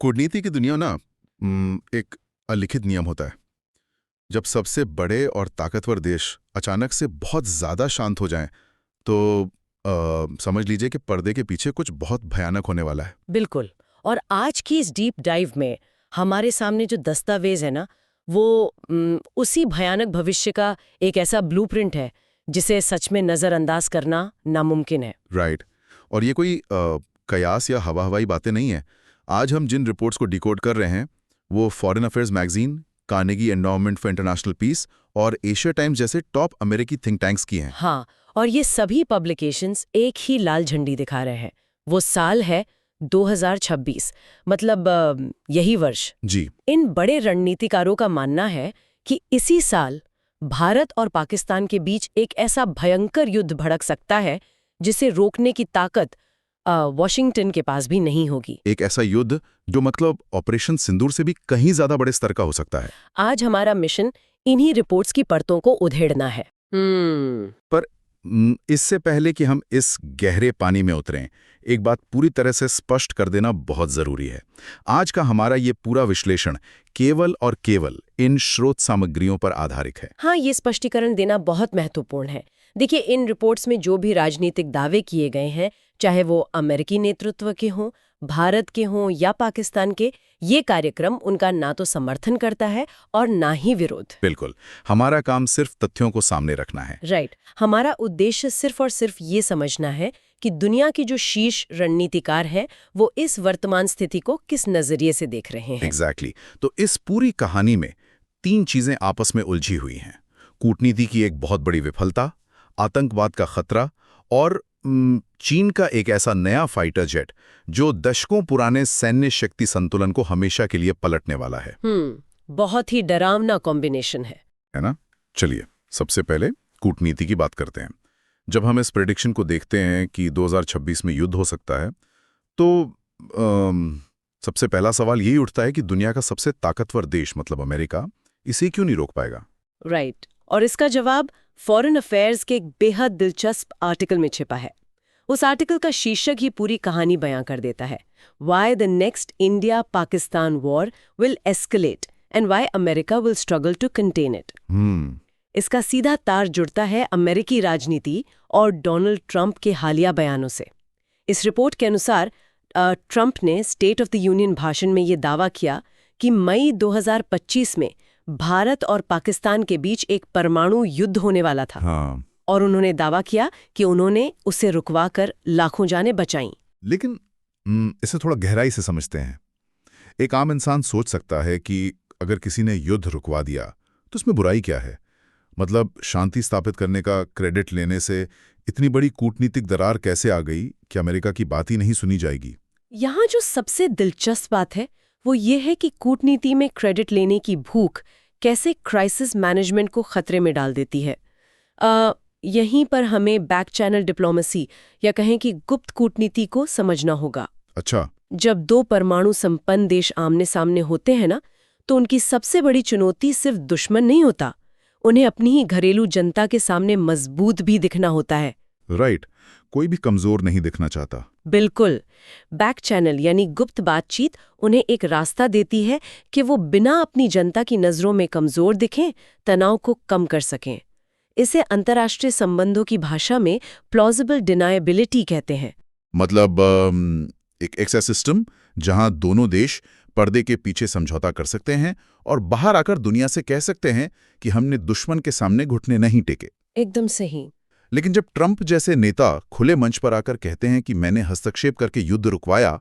कूटनीति की दुनिया ना एक अलिखित नियम होता है। जब सबसे बड़े और ताकतवर देश अचानक से बहुत ज्यादा शांत हो जाएं, तो समझ लीजिए कि पर्दे के पीछे कुछ बहुत भयानक होने वाला है। बिल्कुल। और आज की इस डीप डाइव में हमारे सामने जो दस्तावेज है ना, वो उसी भयानक भविष्य का एक ऐसा ब्लूप्रिंट है जिसे सच में नजरअंदाज करना नामुमकिन है। राइट। और ये कोई कयास या हवा हवाई बातें नहीं है। आज हम जिन रिपोर्ट्स को डिकोड कर रहे हैं वो Foreign Affairs magazine, Carnegie Endowment for International Peace और एशिया टाइम्स जैसे टॉप अमेरिकी थिंक टैंक्स की हैं। हाँ, और ये सभी पब्लिकेशंस एक ही लाल झंडी दिखा रहे हैं। वो साल है 2026, मतलब यही वर्ष। जी। इन बड़े रणनीतिकारों का मानना है कि इसी साल भारत और पाकिस्तान के बीच एक ऐसा भयंकर युद्ध भड़क सकता है जिसे रोकने की ताकत वॉशिंगटन के पास भी नहीं होगी। एक ऐसा युद्ध जो मतलब ऑपरेशन सिंदूर से भी कहीं ज्यादा बड़े स्तर का हो सकता है। आज हमारा मिशन इन्हीं रिपोर्ट्स की परतों को उधेड़ना है। पर इससे पहले कि हम इस गहरे पानी में उतरें, एक बात पूरी तरह से स्पष्ट कर देना बहुत जरूरी है। आज का हमारा ये पूरा विश्लेषण केवल और केवल इन स्रोत सामग्रियों पर आधारित है। हाँ, ये स्पष्टीकरण देना बहुत महत्वपूर्ण है। देखिए, इन रिपोर्ट्स में जो भी राजनीतिक दावे किए गए हैं, चाहे वो अमेरिकी नेतृत्व के हों, भारत के हों या पाकिस्तान के, ये कार्यक्रम उनका ना तो समर्थन करता है और ना ही विरोध। बिल्कुल। हमारा काम सिर्फ तथ्यों को सामने रखना है। राइट। हमारा उद्देश्य सिर्फ और सिर्फ ये समझना है कि दुनिया की जो शीर्ष रणनीतिकार हैं वो इस वर्तमान स्थिति को किस नजरिए से देख रहे हैं। एग्जैक्टली। तो इस पूरी कहानी में 3 चीजें आपस में उलझी हुई हैं। कूटनीति की एक बहुत बड़ी विफलता, आतंकवाद का खतरा और चीन का एक ऐसा नया फाइटर जेट जो दशकों पुराने सैन्य शक्ति संतुलन को हमेशा के लिए पलटने वाला है। बहुत ही डरावना कॉम्बिनेशन है ना? चलिए, सबसे पहले कूटनीति की बात करते हैं। जब हम इस प्रेडिक्शन को देखते हैं कि 2026 में युद्ध हो सकता है, तो सबसे पहला सवाल यही उठता है कि दुनिया का सबसे ताकतवर देश मतलब अमेरिका इसे क्यों नहीं रोक पाएगा। राइट। और इसका जवाब फॉरेन अफेयर्स के एक बेहद दिलचस्प आर्टिकल में छिपा है। उस आर्टिकल का शीर्षक ही पूरी कहानी बयां कर देता है, why the next India Pakistan war will escalate and why America will struggle to contain it. इसका सीधा तार जुड़ता है अमेरिकी राजनीति और डोनाल्ड ट्रंप के हालिया बयानों से। इस रिपोर्ट के अनुसार ट्रंप ने स्टेट ऑफ द यूनियन भाषण में ये दावा किया कि मई 2025 में भारत और पाकिस्तान के बीच एक परमाणु युद्ध होने वाला था। हाँ। और उन्होंने दावा किया कि उन्होंने उसे रुकवाकर लाखों जानें बचाईं। लेकिन इसे थोड़ा गहराई से समझते हैं। एक आम इंसान सोच सकता है कि अगर किसी ने युद्ध रुकवा दिया तो उसमें बुराई क्या है। मतलब शांति स्थापित करने का क्रेडिट लेने से इतनी बड़ी कूटनीतिक दरार कैसे आ गई कि अमेरिका की बात ही नहीं सुनी जाएगी। यहाँ जो सबसे दिलचस्प बात है वो ये है कि कूटनीति में क्रेडिट लेने की भूख कैसे क्राइसिस मैनेजमेंट को खतरे में डाल देती है। यहीं पर हमें बैक चैनल डिप्लोमेसी या कहें कि गुप्त कूटनीति को समझना होगा। अच्छा। जब 2 परमाणु संपन्न देश आमने सामने होते हैं ना, तो उनकी सबसे बड़ी चुनौती सिर्फ दुश्मन नहीं होता, उन्हें अपनी ही घरेलू जनता के सामने मजबूत भी दिखना होता है। राइट। कोई भी कमजोर नहीं दिखना चाहता। बिल्कुल। बैक चैनल यानी गुप्त बातचीत उन्हें एक रास्ता देती है कि वो बिना अपनी जनता की नजरों में कमजोर दिखें, तनाव को कम कर सकें। इसे अंतर्राष्ट्रीय संबंधों की भाषा में प्लॉजिबल डिनायबिलिटी कहते हैं। मतलब एक ऐसा सिस्टम जहां दोनों देश पर्दे के पीछे समझौता कर सकते हैं और बाहर आकर दुनिया से कह सकते हैं कि हमने दुश्मन के सामने घुटने नहीं टेके। एकदम सही। लेकिन जब ट्रंप जैसे नेता खुले मंच पर आकर कहते हैं कि मैंने हस्तक्षेप करके युद्ध रुकवाया,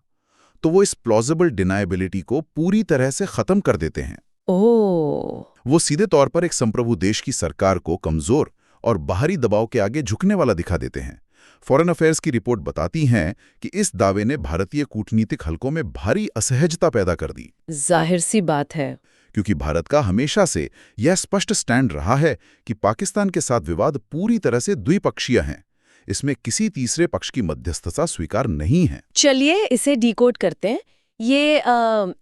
तो वो इस प्लॉजिबल डिनायबिलिटी को पूरी तरह से खत्म कर देते हैं। वो सीधे तौर पर एक संप्रभु देश की सरकार को कमजोर और बाहरी दबाव के आगे झुकने वाला दिखा देते हैं। फॉरेन अफेयर्स की रिपोर्ट बताती हैं कि इस दावे ने भारतीय कूटनीतिक हलकों में भारी असहजता पैदा कर दी। जाहिर सी बात है, क्योंकि भारत का हमेशा से यह स्पष्ट स्टैंड रहा है कि पाकिस्तान के साथ विवाद पूरी तरह से द्विपक्षीय हैं। इसमें किसी तीसरे पक्ष की मध्यस्थता स्वीकार नहीं है। चलिए इसे डिकोड करते हैं। ये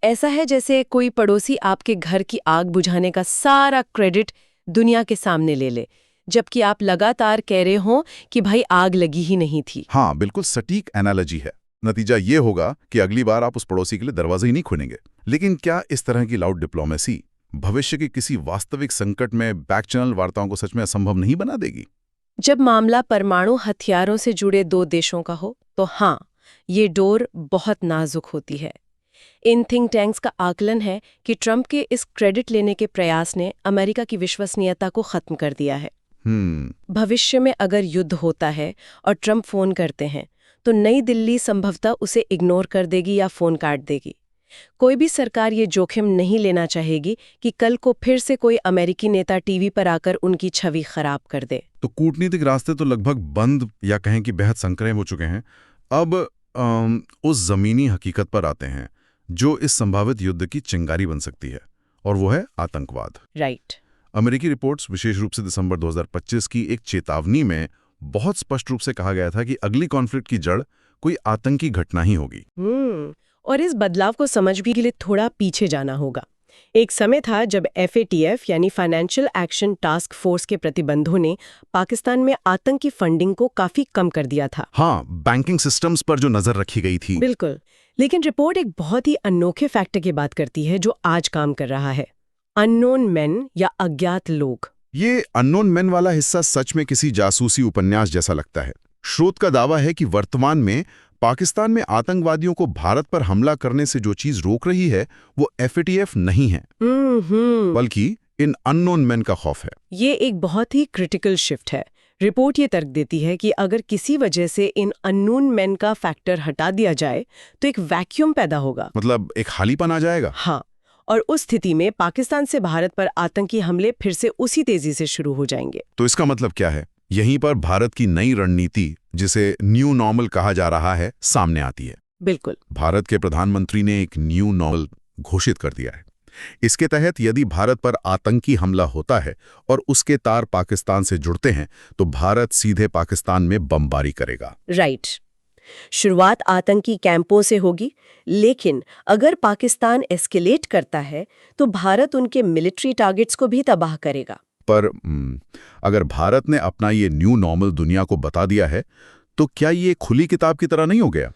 ऐसा है जैसे कोई पड़ोसी आपके घर की आग बुझाने का सारा क्रेडिट दुनिया के सामने ले ले, जबकि आप लगातार कह रहे हो कि भाई आग लगी ही नहीं थी। हाँ, बिल्कुल सटीक एनालॉजी है। नतीजा ये होगा कि अगली बार आप उस पड़ोसी के लिए दरवाजा ही नहीं खोलेंगे। लेकिन क्या इस तरह की लाउड डिप्लोमेसी भविष्य के किसी वास्तविक संकट में बैक चैनल वार्ताओं को सच में असंभव नहीं बना देगी? जब मामला परमाणु हथियारों से जुड़े दो देशों का हो तो हाँ, ये डोर बहुत नाजुक होती है। इन थिंक टैंक्स का आकलन है कि ट्रंप के इस क्रेडिट लेने के प्रयास ने अमेरिका की विश्वसनीयता को खत्म कर दिया है। भविष्य में अगर युद्ध होता है और ट्रंप फोन करते हैं तो नई दिल्ली संभवतः उसे इग्नोर कर देगी या फोन काट देगी। कोई भी सरकार ये जोखिम नहीं लेना चाहेगी कि कल को फिर से कोई अमेरिकी नेता टीवी पर आकर उनकी छवि खराब कर दे। तो कूटनीतिक रास्ते तो लगभग बंद या कहें कि बेहद संकरे हो चुके हैं। अब उस जमीनी हकीकत पर आते हैं जो इस संभावित युद्ध की चिंगारी बन सकती है, और वो है आतंकवाद। राइट। अमेरिकी रिपोर्ट्स, विशेष रूप से दिसंबर 2025 की एक चेतावनी में बहुत स्पष्ट रूप से कहा गया था कि अगली कॉन्फ्लिक्ट की जड़ कोई आतंकी घटना ही होगी। और इस बदलाव को समझने के लिए थोड़ा पीछे जाना होगा। एक समय था जब FATF यानी फाइनेंशियल एक्शन टास्क फोर्स के प्रतिबंधों ने पाकिस्तान में आतंकी फंडिंग को काफी कम कर दिया था। हाँ, बैंकिंग सिस्टम्स पर जो नजर रखी गई थी। बिल्कुल। लेकिन रिपोर्ट एक बहुत ही अनोखे फैक्टर की बात करती है जो आज काम कर रहा है, अननोन मैन या अज्ञात लोग। ये अननोन मैन वाला हिस्सा सच में किसी जासूसी उपन्यास जैसा लगता है। स्रोत का दावा है कि वर्तमान में पाकिस्तान में आतंकवादियों को भारत पर हमला करने से जो चीज रोक रही है वो FATF नहीं है, बल्कि इन अननोन मैन का खौफ है। ये एक बहुत ही क्रिटिकल शिफ्ट है। रिपोर्ट ये तर्क देती है कि अगर किसी वजह से इन अननोन मैन का फैक्टर हटा दिया जाए तो एक वैक्यूम पैदा होगा, मतलब एक खालीपन आ जाएगा। हाँ, और उस स्थिति में पाकिस्तान से भारत पर आतंकी हमले फिर से उसी तेजी से शुरू हो जाएंगे। तो इसका मतलब क्या है? यहीं पर भारत की नई रणनीति, जिसे न्यू नॉर्मल कहा जा रहा है, सामने आती है। बिल्कुल। भारत के प्रधानमंत्री ने एक न्यू नॉर्मल घोषित कर दिया है। इसके तहत यदि भारत पर आतंकी हमला होता है और उसके तार पाकिस्तान से जुड़ते हैं तो भारत सीधे पाकिस्तान में बमबारी करेगा। राइट। शुरुआत आतंकी कैंपों से होगी, लेकिन अगर पाकिस्तान एस्केलेट करता है तो भारत उनके मिलिट्री टारगेट्स को भी तबाह करेगा। पर अगर भारत ने अपना ये न्यू नॉर्मल दुनिया को बता दिया है तो क्या ये खुली किताब की तरह नहीं हो गया?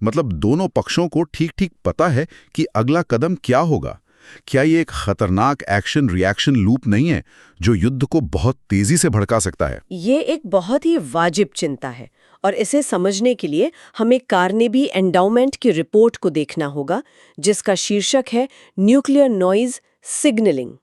मतलब दोनों पक्षों को ठीक ठीक पता है कि अगला कदम क्या होगा। क्या ये एक खतरनाक एक्शन रिएक्शन लूप नहीं है जो युद्ध को बहुत तेजी से भड़का सकता है? ये एक बहुत ही वाजिब चिंता है, और इसे समझने के लिए हमें कार्नेगी एंडाउमेंट की रिपोर्ट को देखना होगा, जिसका शीर्षक है न्यूक्लियर नॉइज सिग्नलिंग।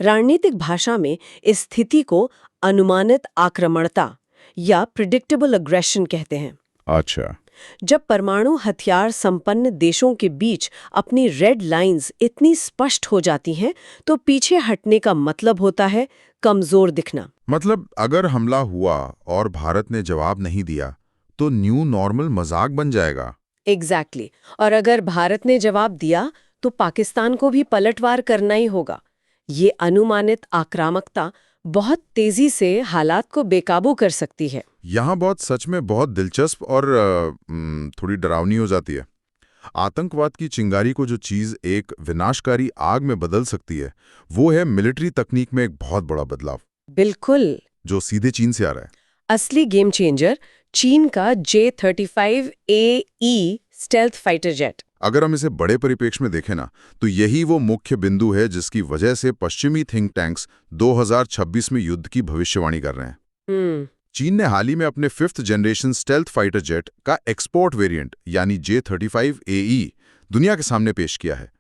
रणनीतिक भाषा में इस स्थिति को अनुमानित आक्रमणता या प्रिडिक्टेबल अग्रेशन कहते हैं। अच्छा। जब परमाणु हथियार संपन्न देशों के बीच अपनी रेड लाइंस इतनी स्पष्ट हो जाती हैं तो पीछे हटने का मतलब होता है कमजोर दिखना। मतलब अगर हमला हुआ और भारत ने जवाब नहीं दिया तो न्यू नॉर्मल मजाक बन जाएगा। एग्जैक्टली। और अगर भारत ने जवाब दिया तो पाकिस्तान को भी पलटवार करना ही होगा। ये अनुमानित आक्रामकता बहुत तेजी से हालात को बेकाबू कर सकती है। यहाँ बहुत सच में बहुत दिलचस्प और थोड़ी डरावनी हो जाती है। आतंकवाद की चिंगारी को जो चीज एक विनाशकारी आग में बदल सकती है वो है मिलिट्री तकनीक में एक बहुत बड़ा बदलाव। बिल्कुल। जो सीधे चीन से आ रहा है। असली गेम चेंजर चीन का J-35AE स्टेल्थ फाइटर जेट। अगर हम इसे बड़े परिप्रेक्ष्य में देखें ना तो यही वो मुख्य बिंदु है जिसकी वजह से पश्चिमी थिंक टैंक्स 2026 में युद्ध की भविष्यवाणी कर रहे हैं। चीन ने हाल ही में अपने 5th generation stealth fighter jet का एक्सपोर्ट वेरिएंट यानी J-35AE दुनिया के सामने पेश किया है।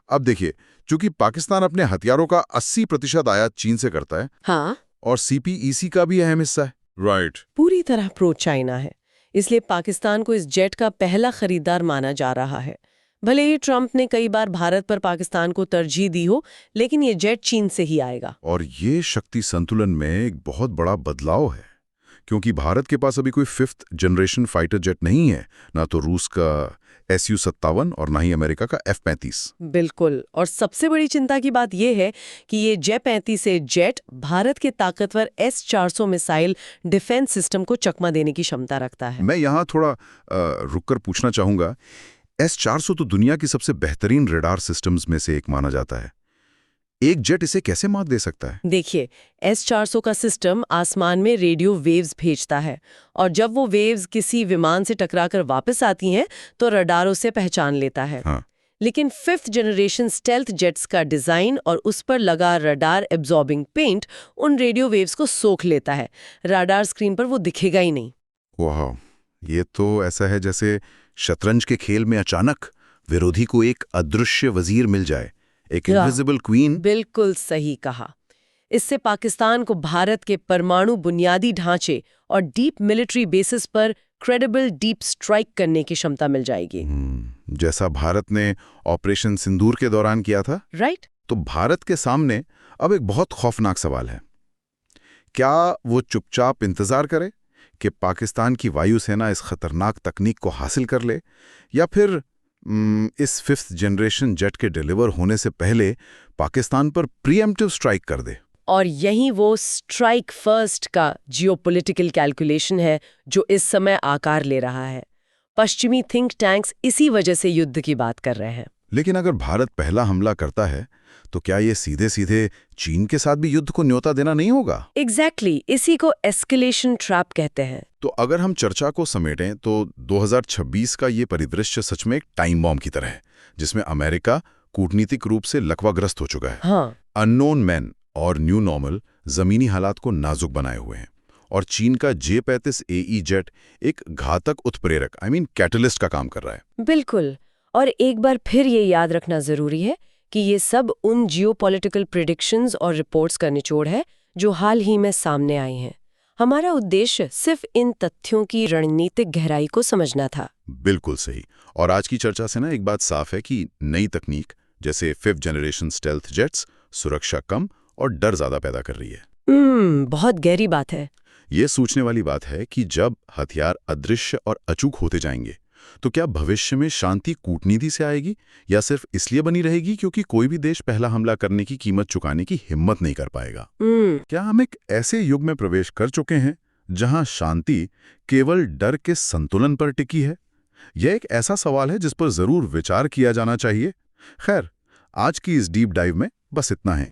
अब देखिए, चूंकि पाकिस्तान अपने हथियारों का 80% आयात चीन से करता है, हाँ, और CPEC का भी अहम हिस्सा है। राइट। पूरी तरह प्रो चाइना है, इसलिए पाकिस्तान को इस जेट का पहला खरीदार माना जा रहा है। भले ही ट्रंप ने कई बार भारत पर पाकिस्तान को तरजीह दी हो, लेकिन ये जेट चीन से ही आएगा। और ये शक्ति संतुलन में एक बहुत बड़ा बदलाव है, क्योंकि भारत के पास अभी कोई 5th जनरेशन फाइटर जेट नहीं है, ना तो रूस का Su-57 और ना ही अमेरिका का F-35। बिल्कुल। और सबसे बड़ी चिंता की बात यह है कि ये J-35 से जेट भारत के ताकतवर S-400 मिसाइल डिफेंस सिस्टम को चकमा देने की क्षमता रखता है। मैं यहाँ थोड़ा रुककर पूछना चाहूंगा, S-400 तो दुनिया की सबसे बेहतरीन रेडार सिस्टम्स में से एक माना जाता है। एक जेट इसे कैसे मात दे सकता है? देखिए, S-400 का सिस्टम आसमान में रेडियो वेव्स भेजता है और जब वो वेव्स किसी विमान से टकराकर वापस आती हैं तो रडार उसे पहचान लेता है। हाँ। लेकिन 5th जनरेशन स्टेल्थ जेट्स का डिजाइन और उस पर लगा रडार एब्जॉर्बिंग पेंट उन रेडियो वेव्स को सोख लेता है। रडार स्क्रीन पर वो दिखेगा ही नहीं। वाह, ये तो ऐसा है जैसे शतरंज के खेल में अचानक विरोधी को एक अदृश्य वजीर मिल जाए, एक इनविजिबल क्वीन। बिल्कुल सही कहा। इससे पाकिस्तान को भारत के परमाणु बुनियादी ढांचे और डीप मिलिट्री बेसिस पर क्रेडिबल डीप स्ट्राइक करने की क्षमता मिल जाएगी। जैसा भारत ने ऑपरेशन सिंदूर के दौरान किया था। राइट। तो भारत के सामने अब एक बहुत खौफनाक सवाल है। क्या वो चुपचाप इंतजार करे कि पाकिस्तान की वायुसेना इस खतरनाक तकनीक को हासिल कर ले, या फिर इस 5th जनरेशन जेट के डिलीवर होने से पहले पाकिस्तान पर प्रीएम्प्टिव स्ट्राइक कर दे? और यही वो स्ट्राइक फर्स्ट का जियोपॉलिटिकल कैलकुलेशन है जो इस समय आकार ले रहा है। पश्चिमी थिंक टैंक्स इसी वजह से युद्ध की बात कर रहे हैं। लेकिन अगर भारत पहला हमला करता है तो क्या ये सीधे सीधे चीन के साथ भी युद्ध को न्योता देना नहीं होगा? एग्जैक्टली, इसी को एस्केलेशन ट्रैप कहते हैं। तो अगर हम चर्चा को समेटें तो 2026 का ये परिदृश्य सच में एक टाइम बॉम्ब की तरह है, जिसमें अमेरिका कूटनीतिक रूप से लकवाग्रस्त हो चुका है। हाँ। अननोन मैन और न्यू नॉर्मल जमीनी हालात को नाजुक बनाए हुए हैं, और चीन का J-35 AE जेट एक घातक उत्प्रेरक कैटलिस्ट का काम कर रहा है। बिल्कुल। और एक बार फिर ये याद रखना जरूरी है कि ये सब उन जियोपॉलिटिकल प्रेडिक्शंस और रिपोर्ट्स का निचोड़ है जो हाल ही में सामने आई हैं। हमारा उद्देश्य सिर्फ इन तथ्यों की रणनीतिक गहराई को समझना था। बिल्कुल सही। और आज की चर्चा से एक बात साफ है कि नई तकनीक जैसे 5th जनरेशन स्टेल्थ जेट्स सुरक्षा कम और डर ज्यादा पैदा कर रही है। बहुत गहरी बात है। ये सोचने वाली बात है कि जब हथियार अदृश्य और अचूक होते जाएंगे तो क्या भविष्य में शांति कूटनीति से आएगी, या सिर्फ इसलिए बनी रहेगी क्योंकि कोई भी देश पहला हमला करने की कीमत चुकाने की हिम्मत नहीं कर पाएगा? क्या हम एक ऐसे युग में प्रवेश कर चुके हैं जहां शांति केवल डर के संतुलन पर टिकी है? यह एक ऐसा सवाल है जिस पर जरूर विचार किया जाना चाहिए। खैर, आज की इस डीप डाइव में बस इतना है।